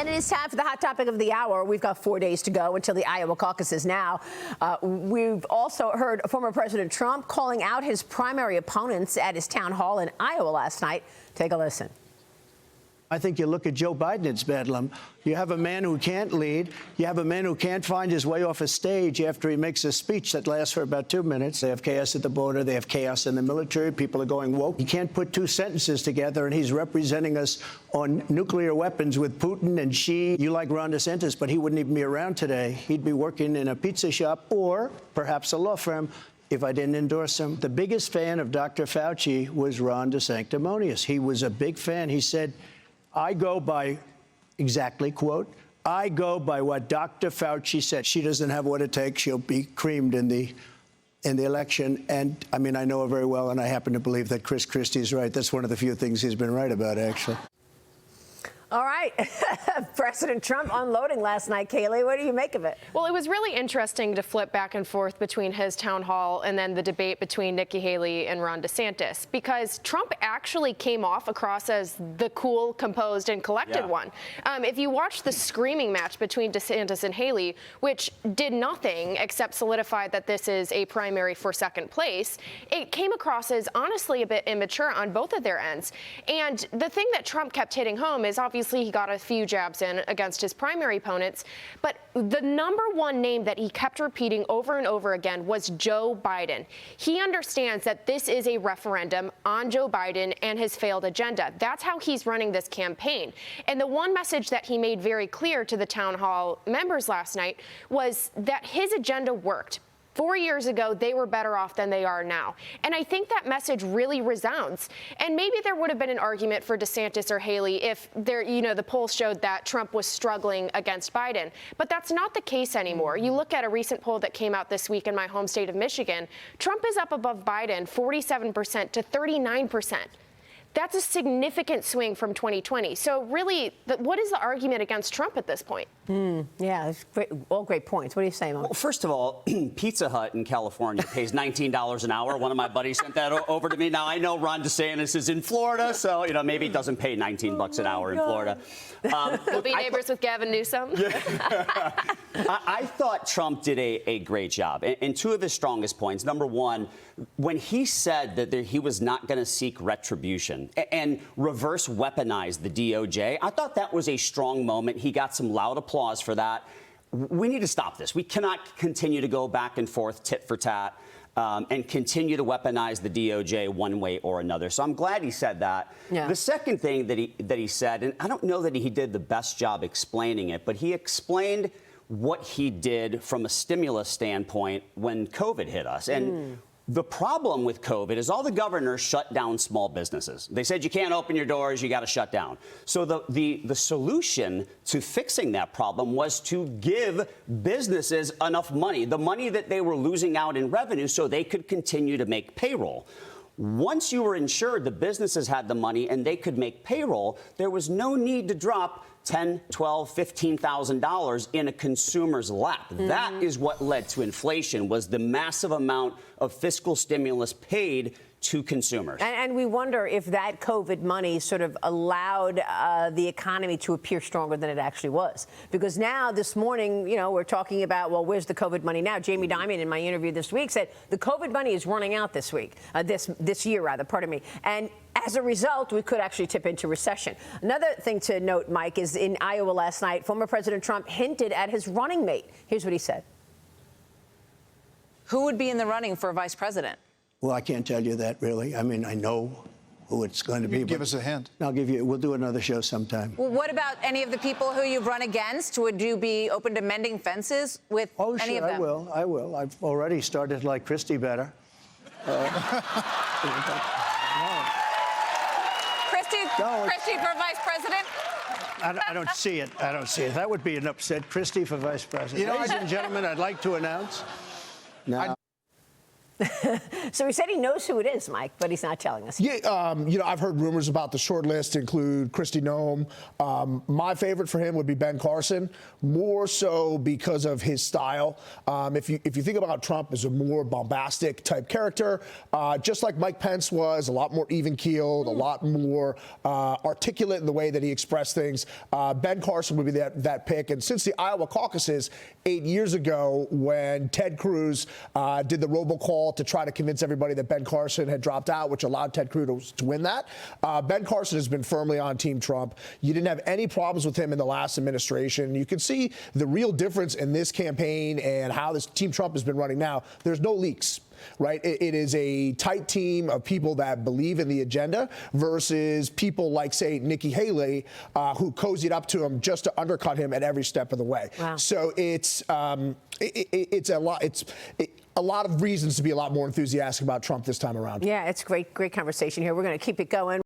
And it is time for the hot topic of the hour. We've got 4 days to go until the Iowa caucuses now. We've also heard former President Trump calling out his primary opponents at his town hall in Iowa last night. Take a listen. I think you look at Joe Biden, it's bedlam. You have a man who can't lead. You have a man who can't find his way off a stage after he makes a speech that lasts for about 2 minutes. They have chaos at the border. They have chaos in the military. People are going woke. He can't put two sentences together, and he's representing us on nuclear weapons with Putin and Xi. You like Ron DeSantis, but he wouldn't even be around today. He'd be working in a pizza shop or perhaps a law firm if I didn't endorse him. The biggest fan of Dr. Fauci was Ron DeSanctimonious. He was a big fan. He said, I go by, exactly, quote, I go by what Dr. Fauci said. She doesn't have what it takes. She'll be creamed in the election. And, I mean, I know her very well, and I happen to believe that Chris Christie's right. That's one of the few things he's been right about, actually. All right. President Trump unloading last night. Kayleigh, what do you make of it? Well, it was really interesting to flip back and forth between his town hall and then the debate between Nikki Haley and Ron DeSantis, because Trump actually came off across as the cool, composed, and collected one. If you watch the screaming match between DeSantis and Haley, which did nothing except solidify that this is a primary for second place, it came across as honestly a bit immature on both of their ends. And the thing that Trump kept hitting home is obviously he got a few jabs in against his primary opponents, but the number one name that he kept repeating over and over again was Joe Biden. He understands that this is a referendum on Joe Biden and his failed agenda. That's how he's running this campaign. And the one message that he made very clear to the town hall members last night was that his agenda worked. 4 years ago, they were better off than they are now. And I think that message really resounds. And maybe there would have been an argument for DeSantis or Haley if the polls showed that Trump was struggling against Biden. But that's not the case anymore. You look at a recent poll that came out this week in my home state of Michigan, Trump is up above Biden 47% to 39%. That's a significant swing from 2020. So really, what is the argument against Trump at this point? Yeah, it's great, all great points. What do you say, Mom? Well, first of all, Pizza Hut in California pays $19 an hour. One of my buddies sent that over to me. Now, I know Ron DeSantis is in Florida, so, maybe it doesn't pay $19 an hour in Florida. We'll be neighbors with Gavin Newsom. I thought Trump did a great job. And two of his strongest points. Number one, when he said that he was not going to seek retribution and reverse weaponize the DOJ, I thought that was a strong moment. He got some loud applause for that. We need to stop this. We cannot continue to go back and forth, tit for tat, and continue to weaponize the DOJ one way or another. So I'm glad he said that. Yeah. The second thing that he said, and I don't know that he did the best job explaining it, but he explained what he did from a stimulus standpoint when COVID hit us. And the problem with COVID is all the governors shut down small businesses. They said you can't open your doors, you got to shut down. So the solution to fixing that problem was to give businesses enough money, the money that they were losing out in revenue, so they could continue to make payroll. Once you were insured, the businesses had the money and they could make payroll, there was no need to drop $10,000, $12,000, $15,000 in a consumer's lap. That is what led to inflation, was the massive amount of fiscal stimulus paid to consumers. And we wonder if that COVID money sort of allowed the economy to appear stronger than it actually was. Because now, this morning, we're talking about, well, where's the COVID money now? Jamie Dimon, in my interview this week, said the COVID money is running out this week, this year, rather, pardon me. And as a result, we could actually tip into recession. Another thing to note, Mike, is in Iowa last night, former President Trump hinted at his running mate. Here's what he said. Who would be in the running for vice president? Well, I can't tell you that, really. I mean, I know who it's going to be. Give us a hint. We'll do another show sometime. Well, what about any of the people who you've run against? Would you be open to mending fences with any of them? I will. I've already started like Christie better. Christie for vice president? I don't see it. That would be an upset. Christie for vice president. Ladies and gentlemen, I'd like to announce now. So he said he knows who it is, Mike, but he's not telling us. Yeah, I've heard rumors about the short list include Kristi Noem. My favorite for him would be Ben Carson, more so because of his style. If you think about Trump as a more bombastic type character, just like Mike Pence was, a lot more even-keeled, a lot more articulate in the way that he expressed things, Ben Carson would be that pick. And since the Iowa caucuses 8 years ago, when Ted Cruz did the robocall to try to convince everybody that Ben Carson had dropped out, which allowed Ted Cruz to win that. Ben Carson has been firmly on Team Trump. You didn't have any problems with him in the last administration. You can see the real difference in this campaign and how this Team Trump has been running now. There's no leaks. Right? It is a tight team of people that believe in the agenda versus people like, say, Nikki Haley, who cozied up to him just to undercut him at every step of the way. Wow. So it's a lot of reasons to be a lot more enthusiastic about Trump this time around. Yeah, it's great conversation here. We're going to keep it going.